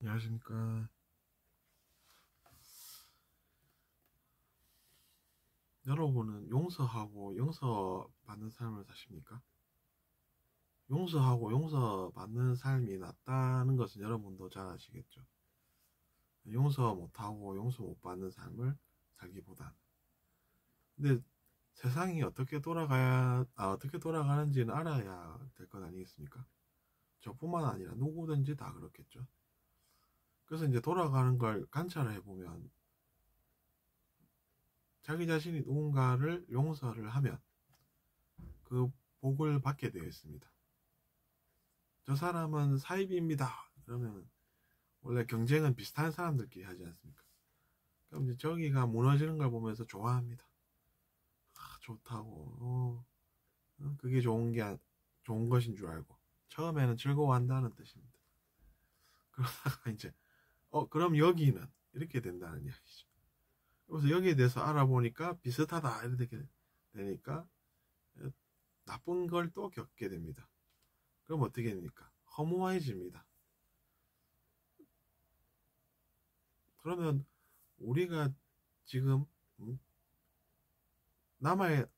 안녕하십니까. 여러분은 용서하고 용서받는 삶을 사십니까? 용서하고 용서받는 삶이 낫다는 것은 여러분도 잘 아시겠죠? 용서 못하고 용서 못 받는 삶을 살기보단. 근데 세상이 어떻게 돌아가는지는 알아야 될 것 아니겠습니까? 저뿐만 아니라 누구든지 다 그렇겠죠. 그래서 이제 돌아가는 걸 관찰을 해보면 자기 자신이 누군가를 용서를 하면 그 복을 받게 되어 있습니다. 저 사람은 사입입니다. 그러면 원래 경쟁은 비슷한 사람들끼리 하지 않습니까? 그럼 이제 저기가 무너지는 걸 보면서 좋아합니다. 좋다고. 그게 좋은 것인 줄 알고 처음에는 즐거워한다는 뜻입니다. 그러다가 이제 그럼 여기는 이렇게 된다는 이야기죠. 그래서 여기에 대해서 알아보니까 비슷하다 이렇게 되니까 나쁜 걸 또 겪게 됩니다. 그럼 어떻게 됩니까? 허무해집니다. 그러면 우리가 지금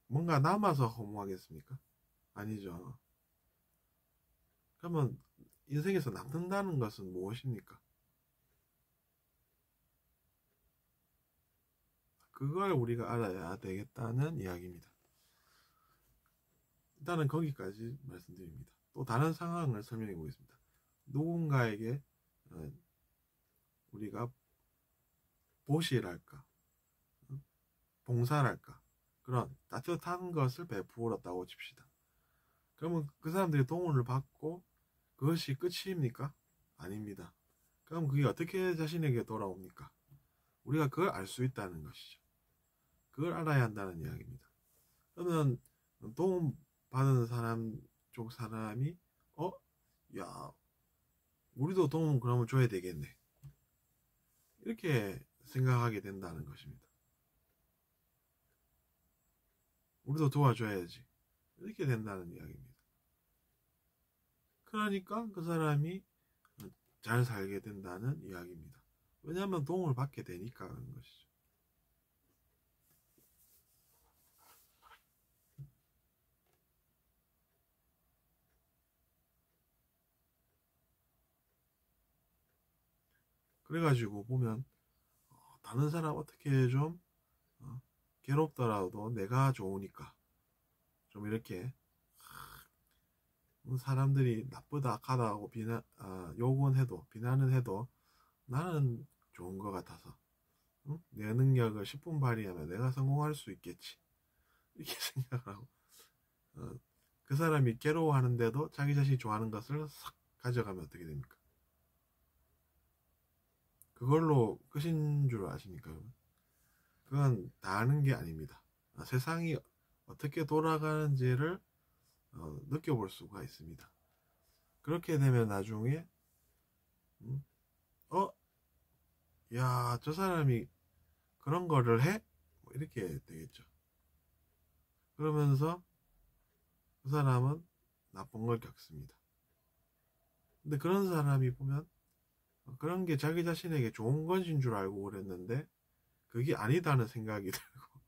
뭔가 남아서 허무하겠습니까? 아니죠. 그러면 인생에서 남는다는 것은 무엇입니까? 그걸 우리가 알아야 되겠다는 이야기입니다. 일단은 거기까지 말씀드립니다. 또 다른 상황을 설명해 보겠습니다. 누군가에게 우리가 보시랄까, 봉사랄까, 그런 따뜻한 것을 베풀었다고 칩시다. 그러면 그 사람들이 도움을 받고 그것이 끝입니까? 아닙니다. 그럼 그게 어떻게 자신에게 돌아옵니까? 우리가 그걸 알 수 있다는 것이죠. 그걸 알아야 한다는 이야기입니다. 그러면 도움 받은 사람 쪽 사람이 야, 우리도 도움 그러면 줘야 되겠네. 이렇게 생각하게 된다는 것입니다. 우리도 도와줘야지. 이렇게 된다는 이야기입니다. 그러니까 그 사람이 잘 살게 된다는 이야기입니다. 왜냐하면 도움을 받게 되니까 그런 것이죠. 그래가지고 보면 다른 사람 어떻게 좀 괴롭더라도 내가 좋으니까 좀 이렇게 사람들이 나쁘다 악하다고 비난은 해도 나는 좋은 것 같아서 내 능력을 10분 발휘하면 내가 성공할 수 있겠지 이렇게 생각을 하고 그 사람이 괴로워하는데도 자기 자신이 좋아하는 것을 싹 가져가면 어떻게 됩니까? 그걸로 끝인 줄 아십니까? 그건 다 아는 게 아닙니다. 세상이 어떻게 돌아가는지를 느껴볼 수가 있습니다. 그렇게 되면 나중에 야, 저 사람이 그런 거를 해? 뭐 이렇게 되겠죠. 그러면서 그 사람은 나쁜 걸 겪습니다. 근데 그런 사람이 보면 그런 게 자기 자신에게 좋은 것인 줄 알고 그랬는데 그게 아니다는 생각이 들고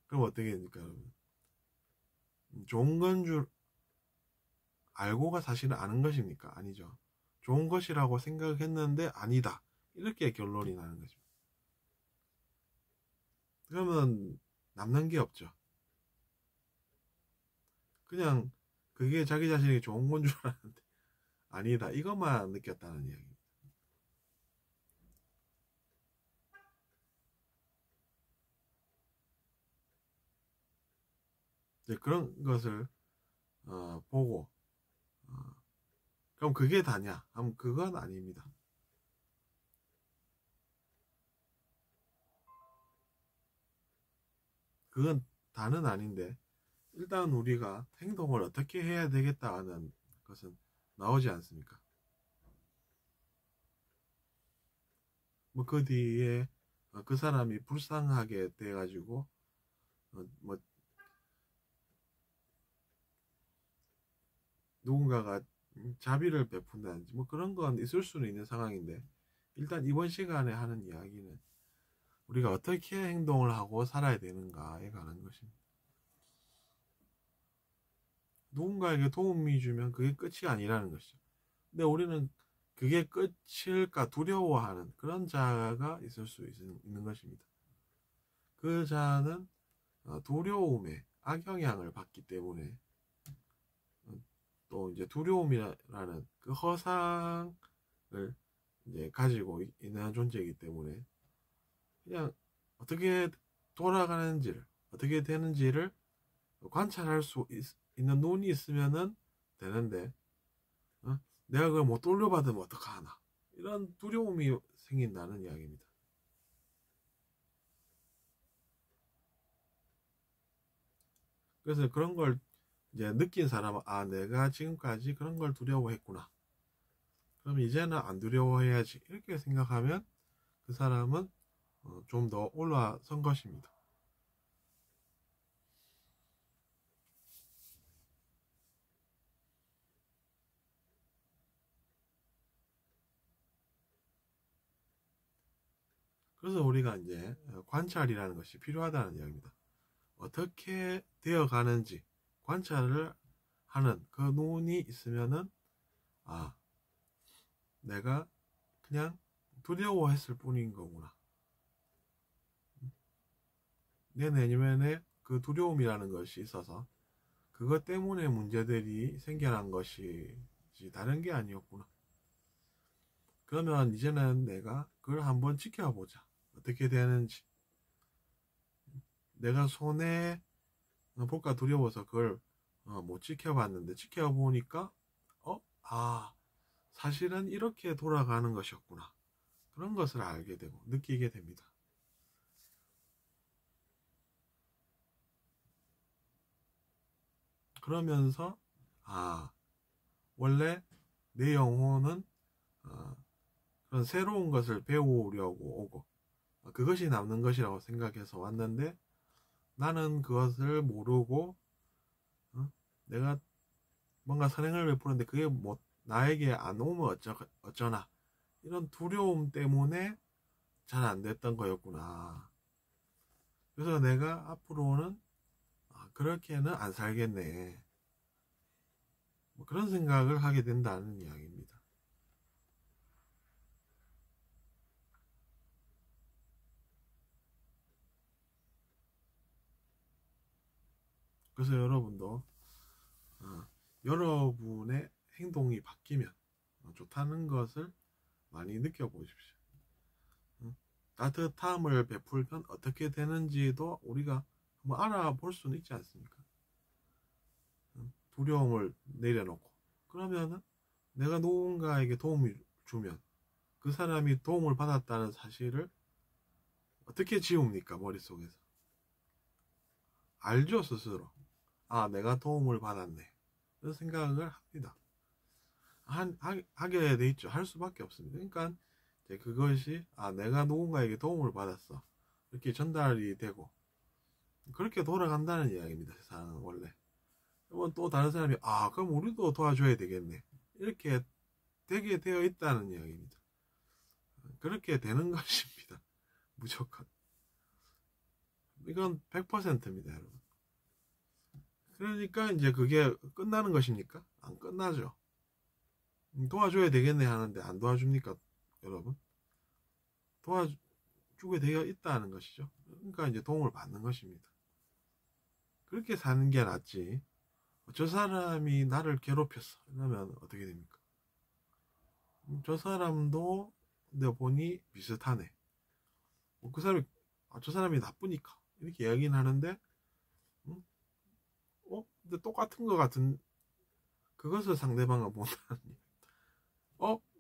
그럼 어떻게 됩니까? 좋은 건 줄 알고가 사실은 아는 것입니까? 아니죠. 좋은 것이라고 생각했는데 아니다. 이렇게 결론이 나는 거죠. 그러면 남는 게 없죠. 그냥 그게 자기 자신에게 좋은 건 줄 알았는데 아니다. 이것만 느꼈다는 이야기입니다. 이제 그런 것을 보고 그럼 그게 다냐? 하면 그건 아닙니다. 그건 다는 아닌데 일단 우리가 행동을 어떻게 해야 되겠다는 것은 나오지 않습니까? 뭐 그 뒤에 그 사람이 불쌍하게 돼가지고 뭐 누군가가 자비를 베푼다든지 뭐 그런 건 있을 수는 있는 상황인데, 일단 이번 시간에 하는 이야기는 우리가 어떻게 행동을 하고 살아야 되는가에 관한 것입니다. 누군가에게 도움이 주면 그게 끝이 아니라는 것이죠. 근데 우리는 그게 끝일까 두려워하는 그런 자가 있을 수 있는 것입니다. 그 자는 두려움에 악영향을 받기 때문에, 또 이제 두려움이라는 그 허상을 이제 가지고 있는 존재이기 때문에, 그냥 어떻게 돌아가는지를, 어떻게 되는지를 관찰할 수 있는 눈이 있으면은 되는데, 내가 그걸 못 돌려받으면 어떡하나, 이런 두려움이 생긴다는 이야기입니다. 그래서 그런 걸 이제 느낀 사람은, 아, 내가 지금까지 그런 걸 두려워했구나, 그럼 이제는 안 두려워해야지, 이렇게 생각하면 그 사람은 좀 더 올라선 것입니다. 그래서 우리가 이제 관찰이라는 것이 필요하다는 이야기입니다. 어떻게 되어 가는지 관찰을 하는 그 눈이 있으면은, 아, 내가 그냥 두려워했을 뿐인 거구나. 내 내면에 그 두려움이라는 것이 있어서 그것 때문에 문제들이 생겨난 것이지 다른 게 아니었구나. 그러면 이제는 내가 그걸 한번 지켜보자. 어떻게 되는지. 내가 손해 볼까 두려워서 그걸 못 지켜봤는데, 지켜보니까 사실은 이렇게 돌아가는 것이었구나. 그런 것을 알게 되고 느끼게 됩니다. 그러면서 원래 내 영혼은 그런 새로운 것을 배우려고 오고, 그것이 남는 것이라고 생각해서 왔는데, 나는 그것을 모르고 내가 뭔가 선행을 베푸는데 그게 나에게 안 오면 어쩌나, 이런 두려움 때문에 잘 안 됐던 거였구나. 그래서 내가 앞으로는 그렇게는 안 살겠네, 뭐 그런 생각을 하게 된다는 이야기입니다. 그래서 여러분도 여러분의 행동이 바뀌면 좋다는 것을 많이 느껴보십시오. 따뜻함을 베풀면 어떻게 되는지도 우리가 한번 알아볼 수는 있지 않습니까? 두려움을 내려놓고, 그러면은 내가 누군가에게 도움을 주면 그 사람이 도움을 받았다는 사실을 어떻게 지웁니까? 머릿속에서 알죠, 스스로. 내가 도움을 받았네, 그런 생각을 합니다. 하게 돼 있죠. 할 수밖에 없습니다. 그러니까 이제 그것이 내가 누군가에게 도움을 받았어, 이렇게 전달이 되고 그렇게 돌아간다는 이야기입니다. 세상은 원래. 그러면 또 다른 사람이 그럼 우리도 도와줘야 되겠네, 이렇게 되게 되어 있다는 이야기입니다. 그렇게 되는 것입니다. 무조건. 이건 100%입니다, 여러분. 그러니까 이제 그게 끝나는 것입니까? 안 끝나죠. 도와줘야 되겠네 하는데 안 도와줍니까, 여러분? 도와주게 되어 있다는 것이죠. 그러니까 이제 도움을 받는 것입니다. 그렇게 사는 게 낫지, 저 사람이 나를 괴롭혔어, 이러면 어떻게 됩니까? 저 사람도 내가 보니 비슷하네, 그 사람이 저 사람이 나쁘니까 이렇게 이야기는 하는데, 근데 똑같은 것 같은 그것을 상대방은 못하는,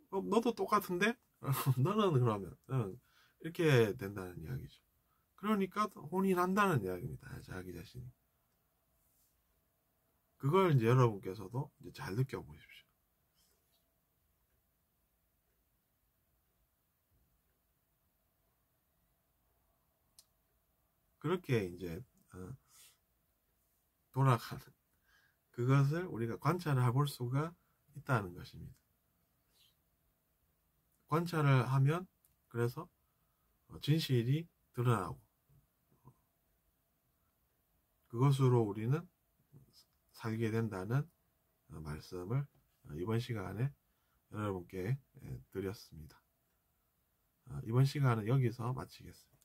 너도 똑같은데? 너는 그러면 이렇게 된다는 이야기죠. 그러니까 혼이 난다는 이야기입니다. 자기 자신이. 그걸 이제 여러분께서도 이제 잘 느껴보십시오. 그렇게 이제 돌아가는 그것을 우리가 관찰을 해볼 수가 있다는 것입니다. 관찰을 하면 그래서 진실이 드러나고 그것으로 우리는 살게 된다는 말씀을 이번 시간에 여러분께 드렸습니다. 이번 시간은 여기서 마치겠습니다.